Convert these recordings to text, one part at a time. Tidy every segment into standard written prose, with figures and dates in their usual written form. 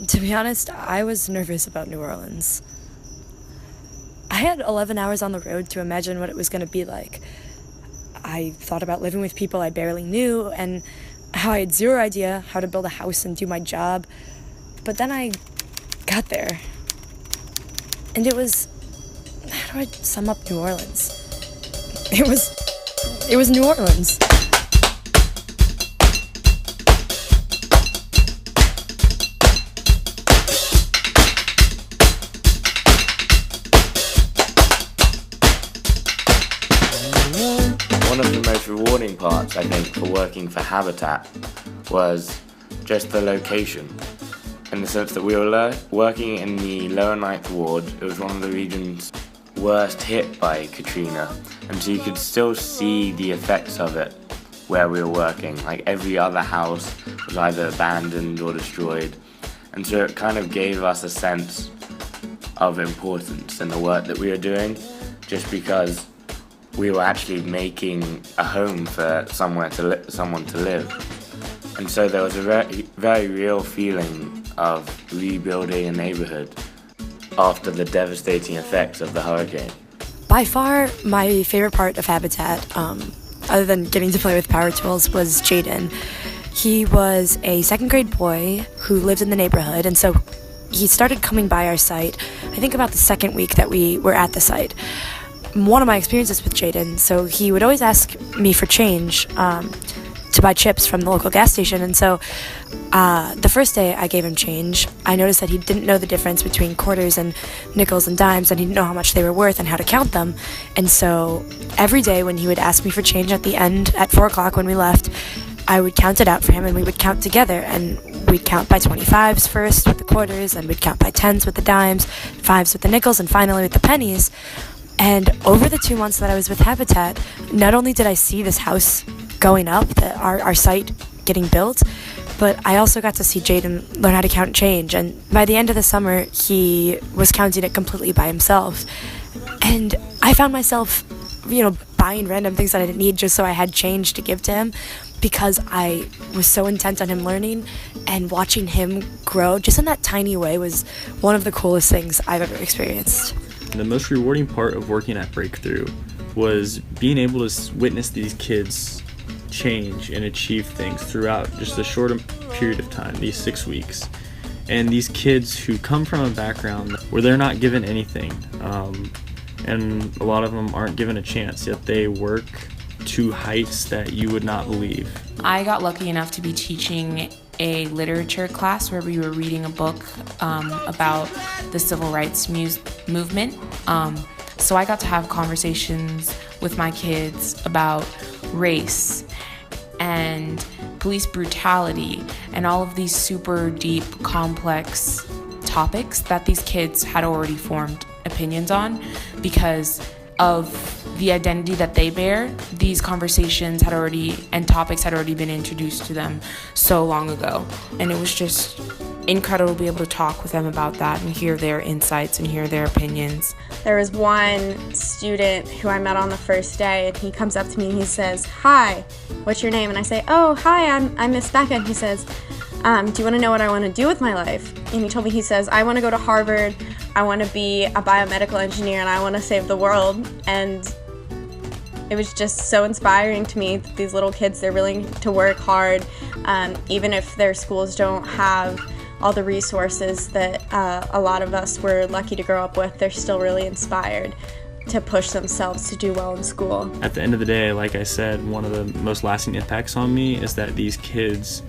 To be honest, I was nervous about New Orleans. I had 11 hours on the road to imagine what it was going to be like. I thought about living with people I barely knew and how I had zero idea how to build a house and do my job. But then I got there. And it was, how do I sum up New Orleans? It was New Orleans. One of the most rewarding parts, I think, for working for Habitat was just the location. In the sense that we were working in the lower Ninth Ward. It was one of the regions worst hit by Katrina, and so you could still see the effects of it where we were working. Like every other house was either abandoned or destroyed, and so it kind of gave us a sense of importance in the work that we were doing, just because we were actually making a home for someone to live. And so there was a very real feeling of rebuilding a neighborhood after the devastating effects of the hurricane. By far, my favorite part of Habitat, other than getting to play with power tools, was Jaden. He was a second grade boy who lived in the neighborhood, and so he started coming by our site, I think about the second week that we were at the site. One of my experiences with Jaden, so he would always ask me for change to buy chips from the local gas station, and so the first day I gave him change, I noticed that he didn't know the difference between quarters and nickels and dimes, and he didn't know how much they were worth and how to count them. And so every day when he would ask me for change at the end, at 4 o'clock when we left, I would count it out for him, and we would count together, and we'd count by 25s first with the quarters, and we'd count by 10s with the dimes, 5s with the nickels, and finally with the pennies. And over the 2 months that I was with Habitat, not only did I see this house going up, our site getting built, but I also got to see Jaden learn how to count change. And by the end of the summer, he was counting it completely by himself. And I found myself, buying random things that I didn't need just so I had change to give to him, because I was so intent on him learning, and watching him grow just in that tiny way was one of the coolest things I've ever experienced. The most rewarding part of working at Breakthrough was being able to witness these kids change and achieve things throughout just a short period of time, these 6 weeks. And these kids who come from a background where they're not given anything, and a lot of them aren't given a chance, yet they work to heights that you would not believe. I got lucky enough to be teaching a literature class where we were reading a book about the civil rights movement. So I got to have conversations with my kids about race and police brutality and all of these super deep, complex topics that these kids had already formed opinions on because of the identity that they bear. These conversations and topics had already been introduced to them so long ago. And it was just incredible to be able to talk with them about that and hear their insights and hear their opinions. There was one student who I met on the first day, and he comes up to me and he says, "Hi, what's your name?" And I say, "Oh, hi, I'm Miss Becca." And he says, "Do you want to know what I want to do with my life?" And he told me, he says, "I want to go to Harvard, I want to be a biomedical engineer, and I want to save the world." And it was just so inspiring to me that these little kids, they're willing to work hard, even if their schools don't have all the resources that a lot of us were lucky to grow up with. They're still really inspired to push themselves to do well in school. At the end of the day, like I said, one of the most lasting impacts on me is that these kids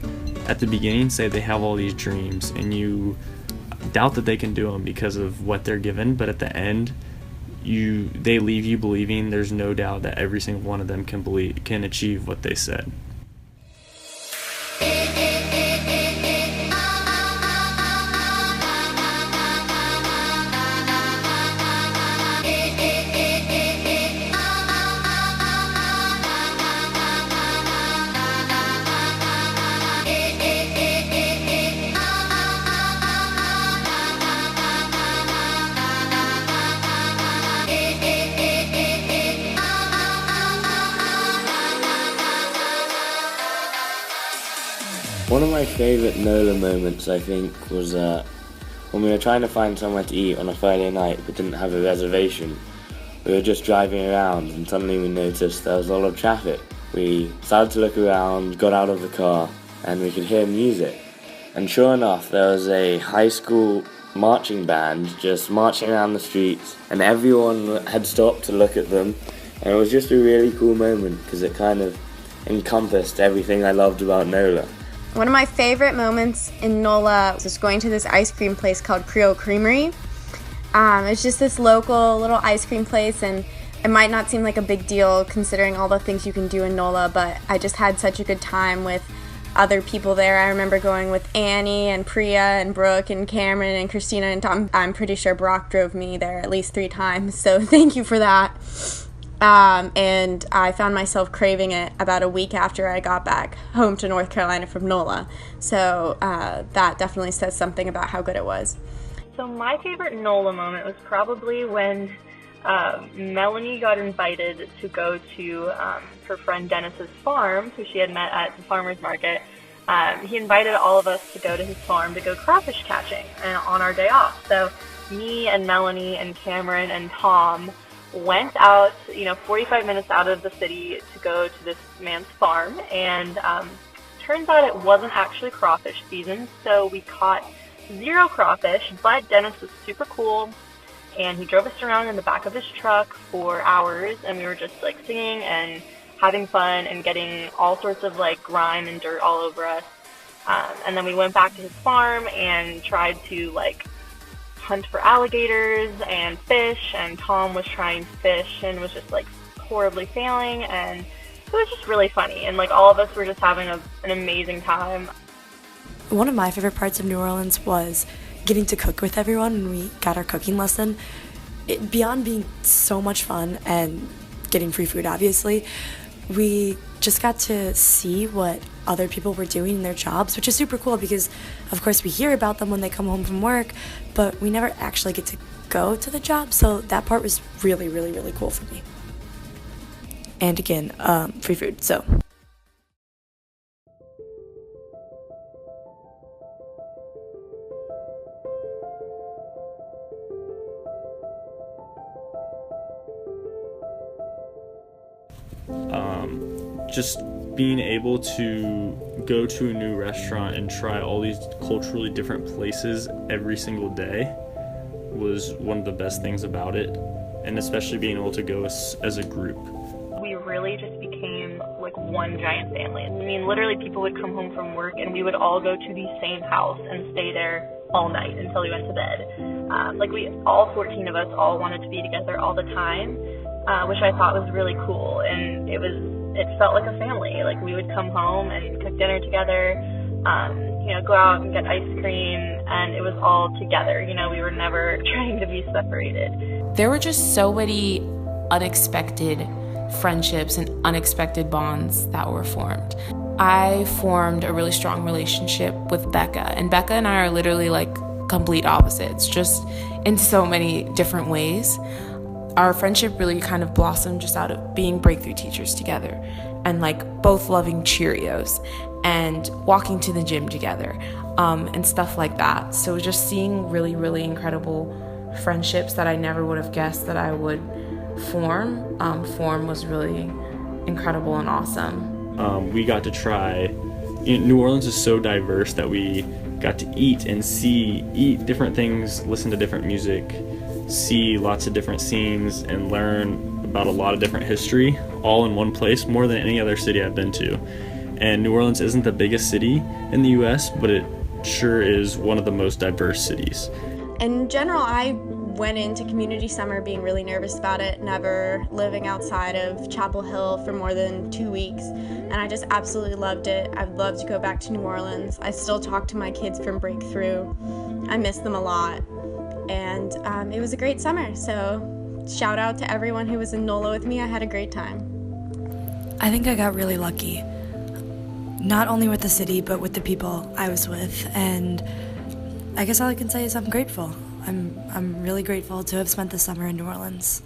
at the beginning say they have all these dreams, and you doubt that they can do them because of what they're given, but at the end they leave you believing there's no doubt that every single one of them can achieve what they said. One of my favourite NOLA moments, I think, was when we were trying to find somewhere to eat on a Friday night but didn't have a reservation. We were just driving around and suddenly we noticed there was a lot of traffic. We started to look around, got out of the car, and we could hear music. And sure enough, there was a high school marching band just marching around the streets, and everyone had stopped to look at them. And it was just a really cool moment because it kind of encompassed everything I loved about NOLA. One of my favorite moments in NOLA was just going to this ice cream place called Creole Creamery. It's just this local little ice cream place, and it might not seem like a big deal considering all the things you can do in NOLA, but I just had such a good time with other people there. I remember going with Annie and Priya and Brooke and Cameron and Christina and Tom. I'm pretty sure Brock drove me there at least 3 times, so thank you for that. And I found myself craving it about a week after I got back home to North Carolina from NOLA. So that definitely says something about how good it was. So my favorite NOLA moment was probably when Melanie got invited to go to her friend Dennis's farm, who she had met at the farmer's market. He invited all of us to go to his farm to go crawfish catching on our day off. So me and Melanie and Cameron and Tom went out, 45 minutes out of the city to go to this man's farm, and turns out it wasn't actually crawfish season, so we caught 0 crawfish, but Dennis was super cool, and he drove us around in the back of his truck for hours, and we were just like singing and having fun and getting all sorts of like grime and dirt all over us. And then we went back to his farm and tried to like hunt for alligators and fish, and Tom was trying fish and was just like horribly failing, and it was just really funny, and like all of us were just having an amazing time. One of my favorite parts of New Orleans was getting to cook with everyone when we got our cooking lesson. Beyond being so much fun and getting free food, obviously, we just got to see what other people were doing in their jobs, which is super cool because, of course, we hear about them when they come home from work, but we never actually get to go to the job, so that part was really, really, really cool for me. And again, free food, so. Just being able to go to a new restaurant and try all these culturally different places every single day was one of the best things about it, and especially being able to go as a group. We really just became like one giant family. I mean, literally people would come home from work and we would all go to the same house and stay there all night until we went to bed. We all 14 of us all wanted to be together all the time, which I thought was really cool, and it felt like a family. Like we would come home and cook dinner together, go out and get ice cream, and it was all together. We were never trying to be separated. There were just so many unexpected friendships and unexpected bonds that were formed. I formed a really strong relationship with Becca, and Becca and I are literally like complete opposites, just in so many different ways. Our friendship really kind of blossomed just out of being breakthrough teachers together and like both loving Cheerios and walking to the gym together and stuff like that. So just seeing really, really incredible friendships that I never would have guessed that I would form was really incredible and awesome. We got to try, New Orleans is so diverse that we got to eat different things, listen to different music, see lots of different scenes, and learn about a lot of different history all in one place, more than any other city I've been to. And New Orleans isn't the biggest city in the US, but it sure is one of the most diverse cities. In general, I went into community summer being really nervous about it, never living outside of Chapel Hill for more than 2 weeks, and I just absolutely loved it. I'd love to go back to New Orleans. I still talk to my kids from Breakthrough. I miss them a lot. And it was a great summer, so shout out to everyone who was in NOLA with me. I had a great time. I think I got really lucky, not only with the city, but with the people I was with, and I guess all I can say is I'm grateful. I'm really grateful to have spent the summer in New Orleans.